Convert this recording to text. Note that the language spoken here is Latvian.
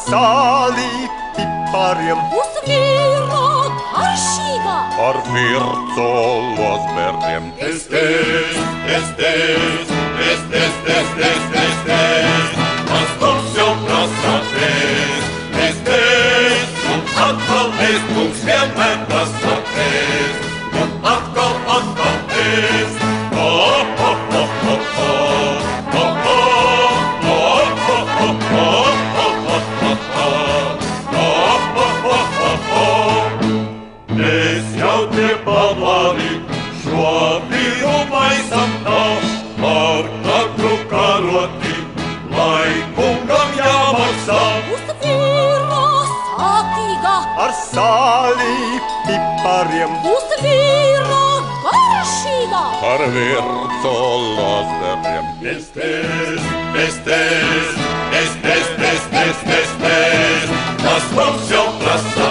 sālī pipariem, uz vīra garšīgā, ar vircolos bērniem. Mans kungs jau prasa un atkal kungs vienmēr prasa un atkal Es jau te pamani šo vīru maisam tā, ar katru karoti, lai kungam jāmaksā. uz vīra sātīgā, Ar sālī pipariem, uz vīra garšīgā, ar vircolos bērniem. Tas mums jau prasa